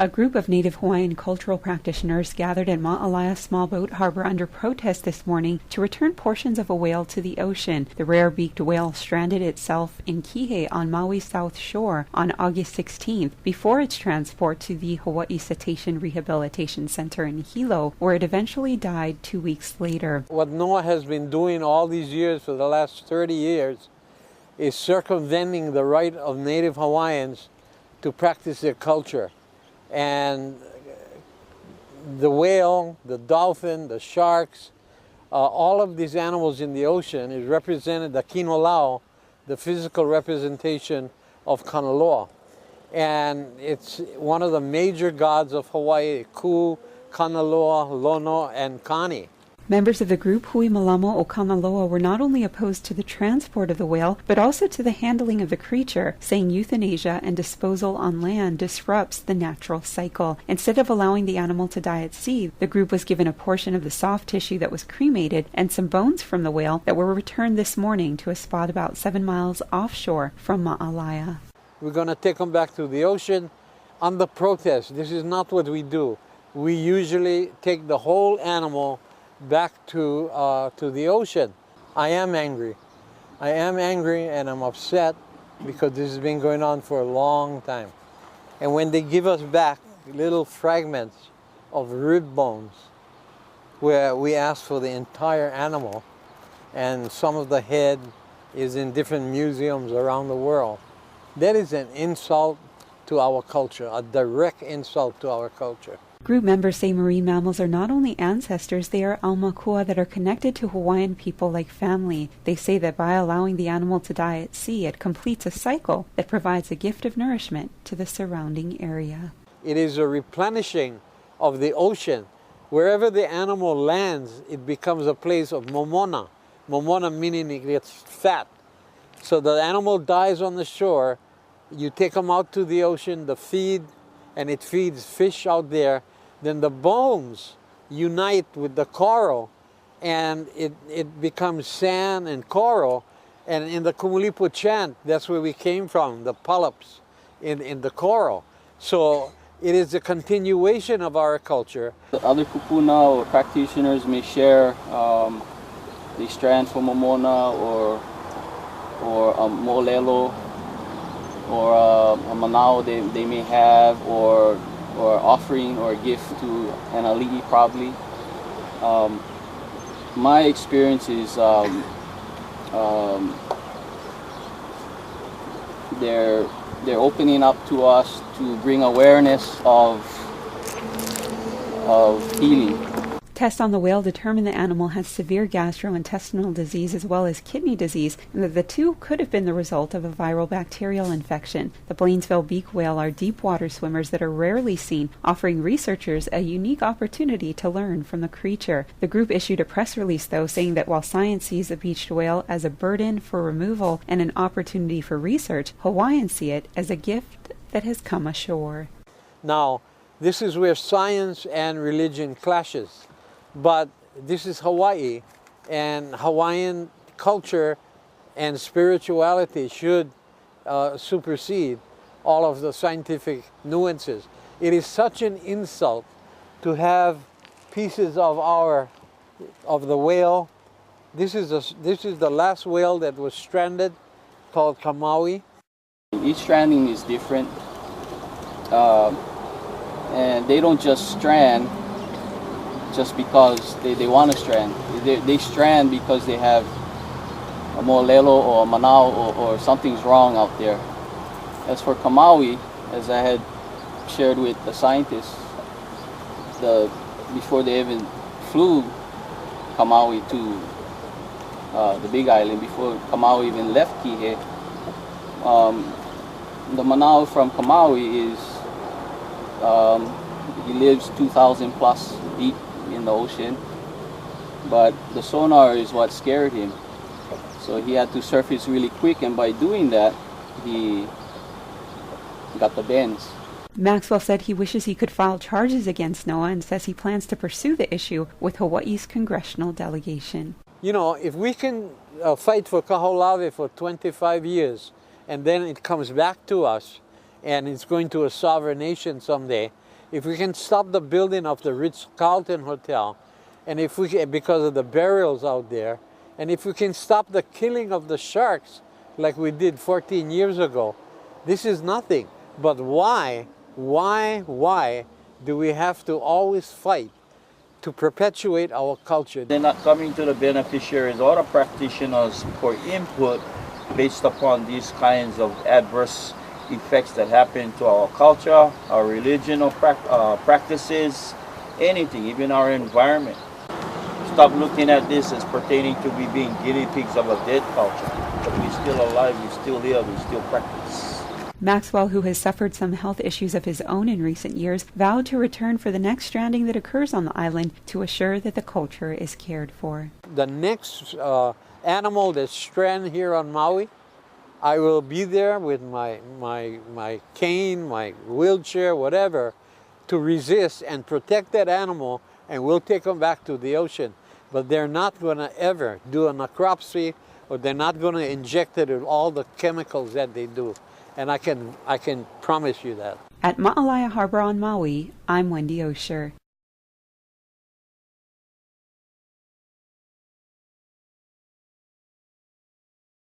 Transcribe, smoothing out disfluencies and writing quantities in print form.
A group of native Hawaiian cultural practitioners gathered at Ma'alaia Small Boat Harbor under protest this morning to return portions of a whale to the ocean. The rare beaked whale stranded itself in Kihei on Maui's south shore on August 16th before its transport to the Hawaii Cetacean Rehabilitation Center in Hilo, where it eventually died 2 weeks later. What NOAA has been doing all these years for the last 30 years is circumventing the right of native Hawaiians to practice their culture. And the whale, the dolphin, the sharks, all of these animals in the ocean is represented, the Kanaloa, the physical representation of Kanaloa. And it's one of the major gods of Hawaii, Ku, Kanaloa, Lono, and Kani. Members of the group Hui Malama o Kanaloa were not only opposed to the transport of the whale, but also to the handling of the creature, saying euthanasia and disposal on land disrupts the natural cycle. Instead of allowing the animal to die at sea, the group was given a portion of the soft tissue that was cremated and some bones from the whale that were returned this morning to a spot about 7 miles offshore from Ma'alaia. We're going to take them back to the ocean on the protest. This is not what we do. We usually take the whole animal back to the ocean. I am angry. I am angry and I'm upset because this has been going on for a long time. And when they give us back little fragments of rib bones where we ask for the entire animal and some of the head is in different museums around the world, that is an insult to our culture, a direct insult to our culture. Group members say marine mammals are not only ancestors, they are aumakua that are connected to Hawaiian people like family. They say that by allowing the animal to die at sea, it completes a cycle that provides a gift of nourishment to the surrounding area. It is a replenishing of the ocean. Wherever the animal lands, it becomes a place of momona. Momona meaning it gets fat. So the animal dies on the shore, you take them out to the ocean, the feed, and it feeds fish out there. Then the bones unite with the coral and it becomes sand and coral. And in the Kumulipo chant, that's where we came from, the polyps in the coral. So it is a continuation of our culture. The other kupuna or practitioners may share the strand from momona or a mo'olelo or a manao they may have, or offering or gift to an ali'i probably. My experience is they're opening up to us to bring awareness of healing. Tests on the whale determined the animal has severe gastrointestinal disease as well as kidney disease, and that the two could have been the result of a viral bacterial infection. The Blainesville beak whale are deep water swimmers that are rarely seen, offering researchers a unique opportunity to learn from the creature. The group issued a press release, though, saying that while science sees the beached whale as a burden for removal and an opportunity for research, Hawaiians see it as a gift that has come ashore. Now, this is where science and religion clashes. But this is Hawaii, and Hawaiian culture and spirituality should supersede all of the scientific nuances. It is such an insult to have pieces of the whale. This is the last whale that was stranded, called Maui. Each stranding is different, and they don't just strand just because they want to strand. They strand because they have a mo'olelo or a manao or something's wrong out there. As for Maui, as I had shared with the scientists, before they even flew Maui to the Big Island, before Maui even left Kihei, the manao from Maui is he lives 2,000 plus deep in the ocean, but the sonar is what scared him, so he had to surface really quick, and by doing that he got the bends. Maxwell said he wishes he could file charges against NOAA and says he plans to pursue the issue with Hawaii's congressional delegation. You know, if we can fight for Kaho'olawe for 25 years and then it comes back to us and it's going to a sovereign nation someday, if we can stop the building of the Ritz-Carlton Hotel, and if we can, because of the burials out there, and if we can stop the killing of the sharks like we did 14 years ago, this is nothing. But why do we have to always fight to perpetuate our culture? They're not coming to the beneficiaries or the practitioners for input based upon these kinds of adverse effects that happen to our culture, our religion or practices, anything, even our environment. Stop looking at this as pertaining to we being guinea pigs of a dead culture. But we're still alive, we're still here, we still practice. Maxwell, who has suffered some health issues of his own in recent years, vowed to return for the next stranding that occurs on the island to assure that the culture is cared for. The next animal that's stranded here on Maui, I will be there with my cane, my wheelchair, whatever, to resist and protect that animal, and we'll take them back to the ocean. But they're not going to ever do a necropsy, or they're not going to inject it with all the chemicals that they do. And I can promise you that. At Ma'alaya Harbor on Maui, I'm Wendy Osher.